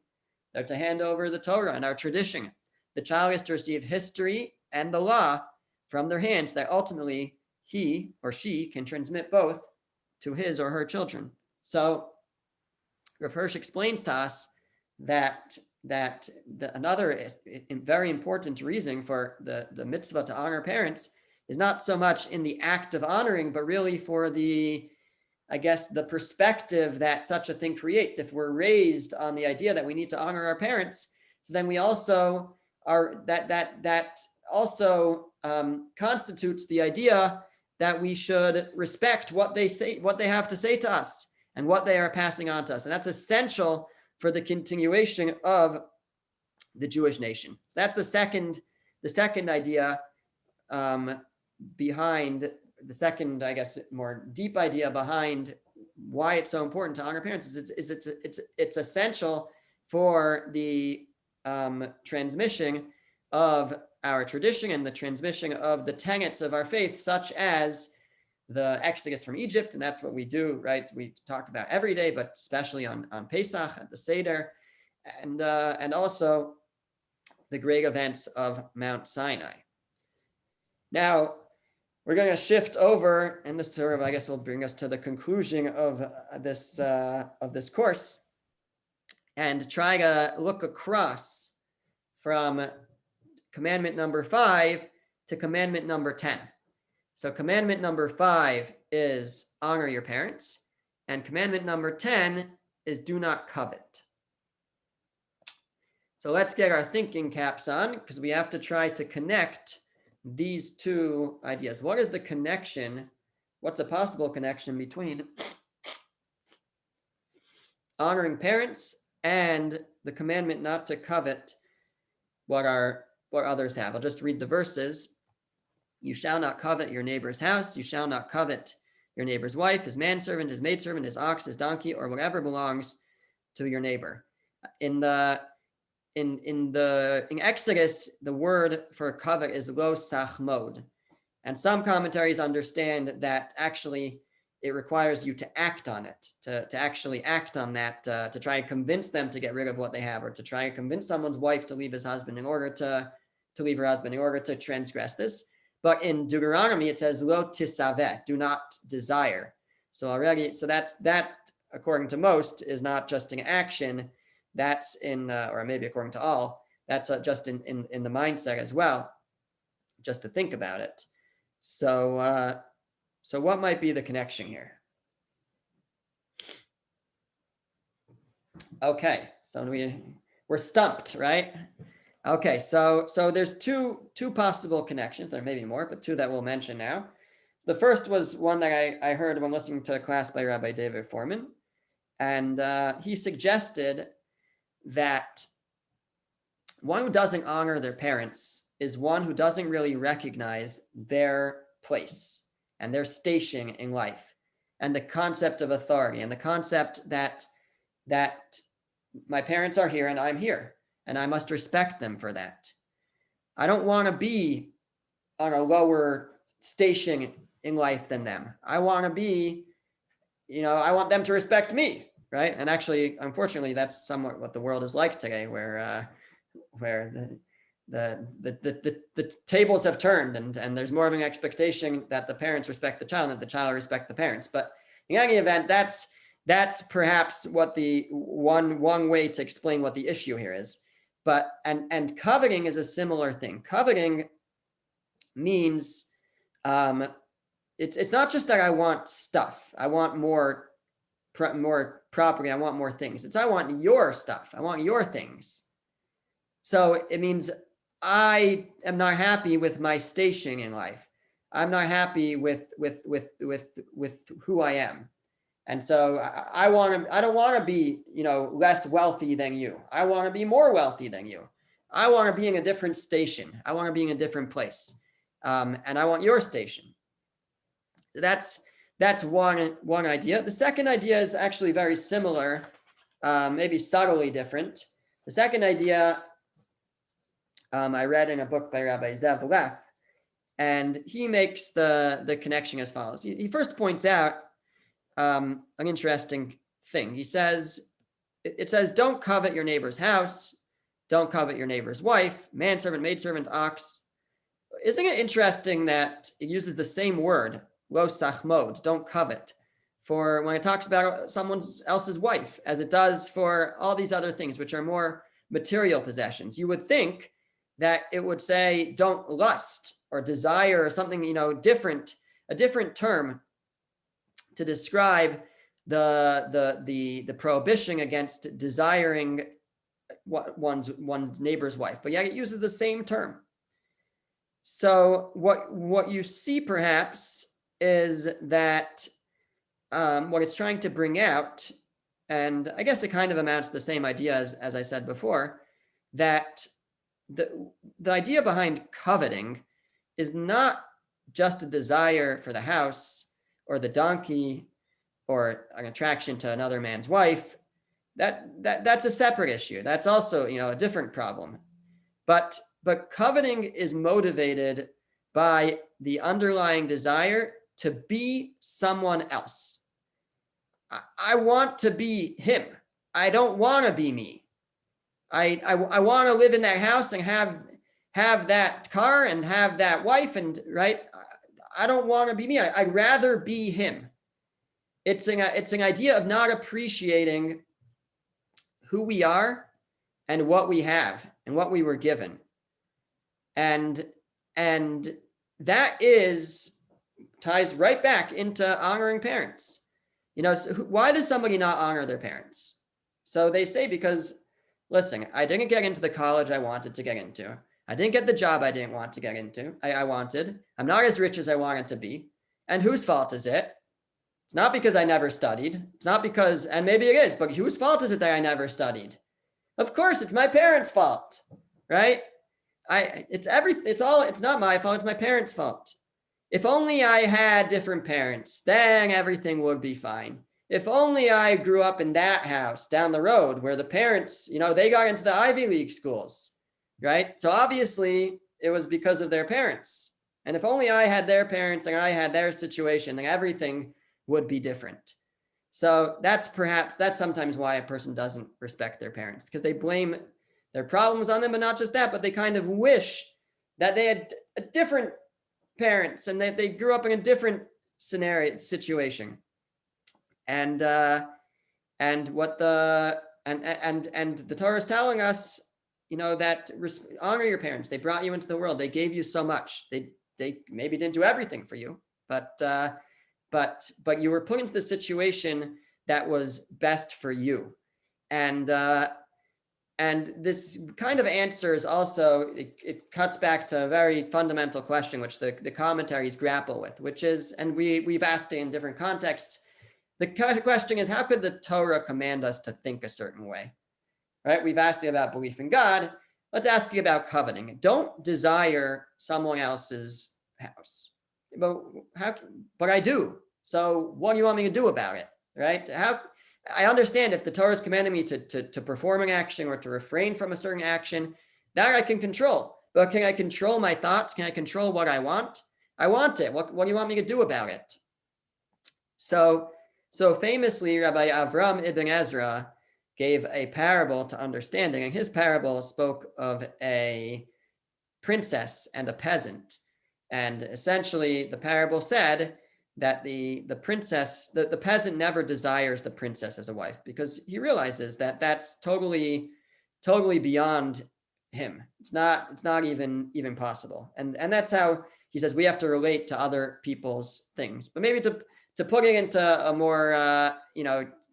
They're to hand over the Torah and our tradition. The child is to receive history and the law from their hands, that ultimately he or she can transmit both to his or her children. So Rav Hirsch explains to us that another very important reason for the mitzvah to honor parents is not so much in the act of honoring, but really for the perspective that such a thing creates. If we're raised on the idea that we need to honor our parents, so then we also are that also constitutes the idea that we should respect what they say, what they have to say to us, and what they are passing on to us, and that's essential for the continuation of the Jewish nation. So that's the second idea behind the second, more deep idea behind why it's so important to honor parents is it's essential for the transmission of our tradition and the transmission of the tenets of our faith, such as the Exodus from Egypt, and that's what we do, right? We talk about every day, but especially on Pesach at the Seder, and also the great events of Mount Sinai. Now, we're going to shift over, and this sort of, will bring us to the conclusion of this course, and try to look across from commandment number 5 to commandment number 10. So commandment number 5 is honor your parents, and commandment number 10 is do not covet. So let's get our thinking caps on, because we have to try to connect these two ideas. What is the connection? What's a possible connection between honoring parents and the commandment not to covet what others have? I'll just read the verses. You shall not covet your neighbor's house. You shall not covet your neighbor's wife, his manservant, his maidservant, his ox, his donkey, or whatever belongs to your neighbor. In Exodus, the word for covet is lo sachmod, and some commentaries understand that actually it requires you to act on it, to actually act on that, to try and convince them to get rid of what they have, or to try and convince someone's wife to leave his husband in order to leave her husband in order to transgress this. But in Deuteronomy, it says, lo tisaveh, do not desire. So that, according to most, is not just an action. That's in, or maybe according to all, that's just in the mindset as well, just to think about it. So what might be the connection here? Okay, so we're stumped, right? Okay, so there's two possible connections. There may be more, but two that we'll mention now. So the first was one that I heard when listening to a class by Rabbi David Foreman, and he suggested that one who doesn't honor their parents is one who doesn't really recognize their place and their station in life, and the concept of authority, and the concept that my parents are here and I'm here, and I must respect them for that. I don't want to be on a lower station in life than them. I want to be, I want them to respect me, right? And actually, unfortunately, that's somewhat what the world is like today, where the tables have turned, and there's more of an expectation that the parents respect the child and that the child respect the parents. But in any event, that's perhaps what the one way to explain what the issue here is. But and coveting is a similar thing. Coveting means it's not just that I want stuff. I want more property. I want more things. It's I want your stuff. I want your things. So it means I am not happy with my station in life. I'm not happy with who I am. And so I don't want to be, less wealthy than you. I want to be more wealthy than you. I want to be in a different station. I want to be in a different place. And I want your station. So that's one idea. The second idea is actually very similar, maybe subtly different. The second idea I read in a book by Rabbi Zev Leff, and he makes the connection as follows. He first points out an interesting thing. He says, it says, don't covet your neighbor's house, don't covet your neighbor's wife, manservant, maidservant, ox. Isn't it interesting that it uses the same word, lo sachmod, don't covet, for when it talks about someone else's wife, as it does for all these other things, which are more material possessions? You would think that it would say, don't lust or desire or something, different, a different term to describe the prohibition against desiring one's neighbor's wife, but yet it uses the same term. So what you see perhaps is that what it's trying to bring out, and I guess it kind of amounts to the same idea as I said before, that the idea behind coveting is not just a desire for the house or the donkey or an attraction to another man's wife. That's a separate issue. That's also, a different problem. But coveting is motivated by the underlying desire to be someone else. I want to be him. I don't want to be me. I want to live in that house and have that car and have that wife, and right. I don't want to be me. I'd rather be him. It's an idea of not appreciating who we are and what we have and what we were given. And that ties right back into honoring parents. So why does somebody not honor their parents? So they say, because, listen, I didn't get into the college I wanted to get into. I didn't get the job I didn't want to get into. I wanted. I'm not as rich as I wanted to be. And whose fault is it? It's not because I never studied. It's not because, and maybe it is, but whose fault is it that I never studied? Of course, it's my parents' fault, right? It's not my fault, it's my parents' fault. If only I had different parents, then everything would be fine. If only I grew up in that house down the road where the parents, they got into the Ivy League schools, right? So obviously it was because of their parents. And if only I had their parents and I had their situation, then everything would be different. So that's sometimes why a person doesn't respect their parents, because they blame their problems on them, but not just that, but they kind of wish that they had a different parents and that they grew up in a different situation. And the Torah is telling us, that honor your parents. They brought you into the world. They gave you so much. They maybe didn't do everything for you, but you were put into the situation that was best for you. And this kind of answers also, it cuts back to a very fundamental question, which the commentaries grapple with, which is, and we've asked it in different contexts. The question is, how could the Torah command us to think a certain way? Right? We've asked it about belief in God. let's ask you about coveting. Don't desire someone else's house. But I do. So what do you want me to do about it? Right? I understand if the Torah is commanding me to perform an action or to refrain from a certain action, that I can control. But can I control my thoughts? Can I control what I want? I want it. What do you want me to do about it? So famously, Rabbi Avram ibn Ezra gave a parable to understanding, and his parable spoke of a princess and a peasant. And essentially, the parable said that the princess, the peasant never desires the princess as a wife because he realizes that that's totally beyond him. It's not even possible. And that's how he says we have to relate to other people's things. But maybe to put it into a more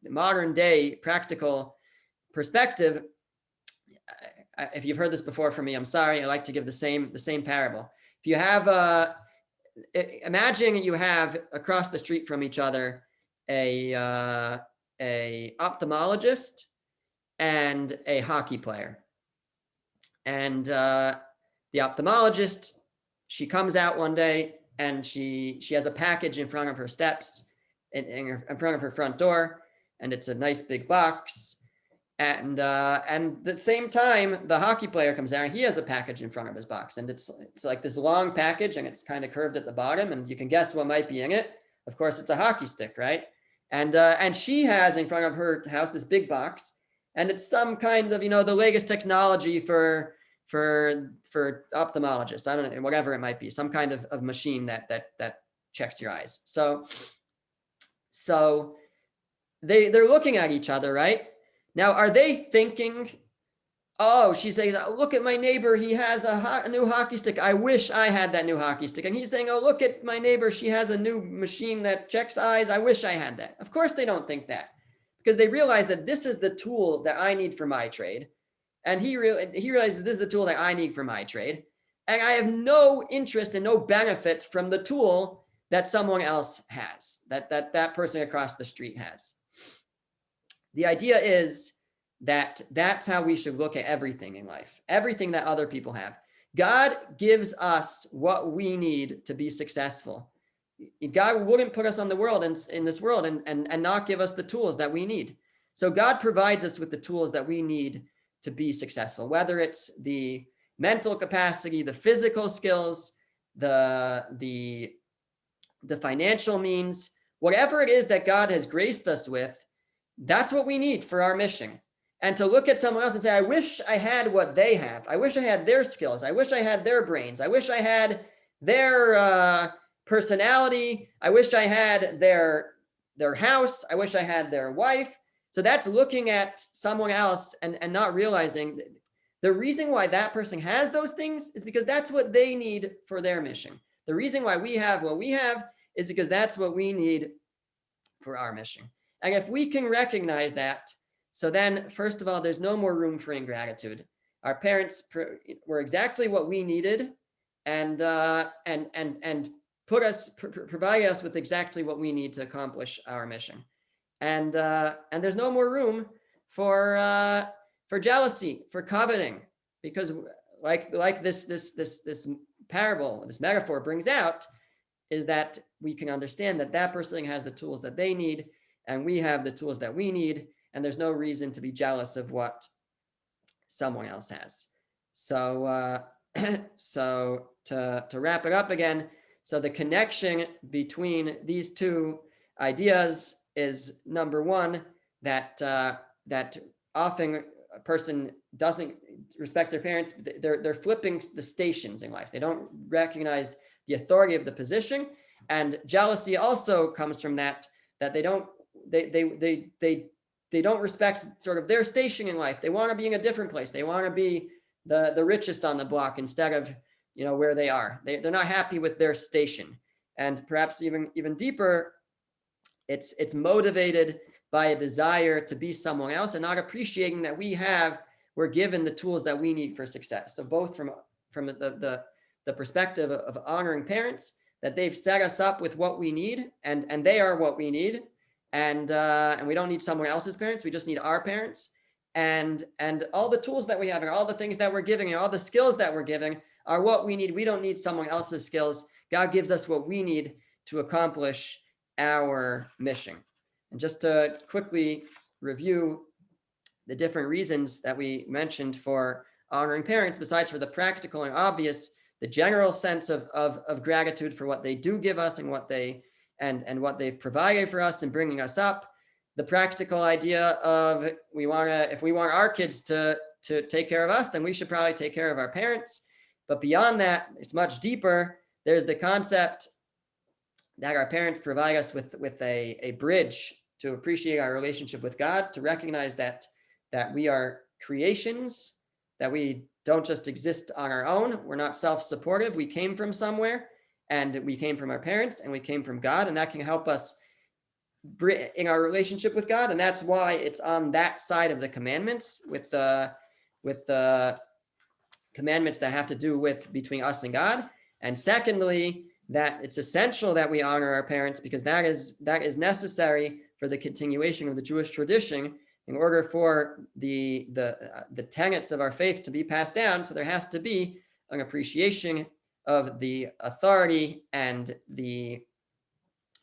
modern day practical perspective, if you've heard this before from me, I'm sorry. I like to give the same parable. If you have imagine you have across the street from each other a ophthalmologist and a hockey player, and the ophthalmologist, she comes out one day and she has a package in front of her steps, in front of her front door, and it's a nice big box. And at the same time, the hockey player comes out and he has a package in front of his box, and it's like this long package, and it's kind of curved at the bottom, and you can guess what might be in it. Of course, it's a hockey stick, right? And she has in front of her house this big box, and it's some kind of the latest technology for ophthalmologists. I don't know, whatever it might be, some kind of machine that checks your eyes. So they're looking at each other, right? Now, are they thinking, oh, she says, look at my neighbor, he has a new hockey stick. I wish I had that new hockey stick. And he's saying, oh, look at my neighbor, she has a new machine that checks eyes. I wish I had that. Of course they don't think that, because they realize that this is the tool that I need for my trade. And he realizes this is the tool that I need for my trade. And I have no interest and no benefit from the tool that someone else has, that person across the street has. The idea is that that's how we should look at everything in life, everything that other people have. God gives us what we need to be successful. God wouldn't put us on the world in this world and not give us the tools that we need. So God provides us with the tools that we need to be successful, whether it's the mental capacity, the physical skills, the financial means, whatever it is that God has graced us with. That's what we need for our mission. And to look at someone else and say, I wish I had what they have. I wish I had their skills. I wish I had their brains. I wish I had their personality. I wish I had their house. I wish I had their wife. So that's looking at someone else and not realizing the reason why that person has those things is because that's what they need for their mission. The reason why we have what we have is because that's what we need for our mission. And if we can recognize that, so then, first of all, there's no more room for ingratitude. Our parents were exactly what we needed, and provide us with exactly what we need to accomplish our mission. And there's no more room for jealousy, for coveting, because like this parable, this metaphor brings out, is that we can understand that person has the tools that they need, and we have the tools that we need, and there's no reason to be jealous of what someone else has. So to wrap it up again, so the connection between these two ideas is, number one, that often a person doesn't respect their parents. They're flipping the stations in life. They don't recognize the authority of the position, and jealousy also comes from that they don't respect sort of their station in life. They want to be in a different place. They want to be the richest on the block instead of where they are. They're not happy with their station, and perhaps even deeper, it's motivated by a desire to be someone else and not appreciating that we're given the tools that we need for success. So both from the perspective of honoring parents, that they've set us up with what we need, and they are what we need, and we don't need someone else's parents. We just need our parents. and all the tools that we have and all the things that we're giving and all the skills that we're giving are what we need. We don't need someone else's skills. God gives us what we need to accomplish our mission. And just to quickly review the different reasons that we mentioned for honoring parents, besides for the practical and obvious, the general sense of gratitude for what they do give us and what they've provided for us and bringing us up. The practical idea of if we want our kids to take care of us, then we should probably take care of our parents. But beyond that, it's much deeper. There's the concept that our parents provide us with a bridge to appreciate our relationship with God, to recognize that we are creations, that we don't just exist on our own. We're not self-supportive. We came from somewhere, and we came from our parents, and we came from God, and that can help us in our relationship with God. And that's why it's on that side of the commandments, with the commandments that have to do with between us and God. And secondly, that it's essential that we honor our parents, because that is necessary for the continuation of the Jewish tradition in order for the tenets of our faith to be passed down. So there has to be an appreciation of the authority and the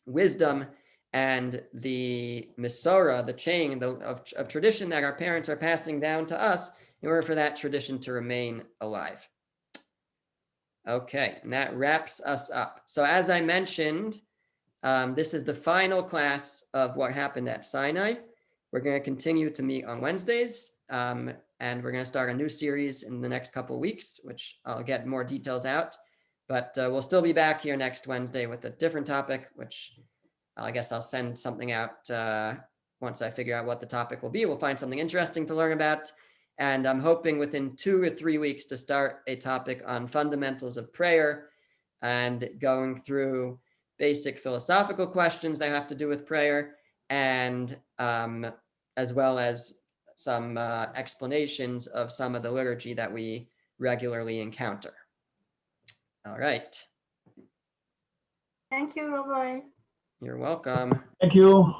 wisdom and the Masorah, the chain of tradition that our parents are passing down to us in order for that tradition to remain alive. Okay, and that wraps us up. So as I mentioned, this is the final class of what happened at Sinai. We're going to continue to meet on Wednesdays, and we're going to start a new series in the next couple of weeks, which I'll get more details out. But we'll still be back here next Wednesday with a different topic, which I guess I'll send something out once I figure out what the topic will be. We'll find something interesting to learn about. And I'm hoping within 2 or 3 weeks to start a topic on fundamentals of prayer and going through basic philosophical questions that have to do with prayer, and as well as some explanations of some of the liturgy that we regularly encounter. All right. Thank you, Rabbi. You're welcome. Thank you.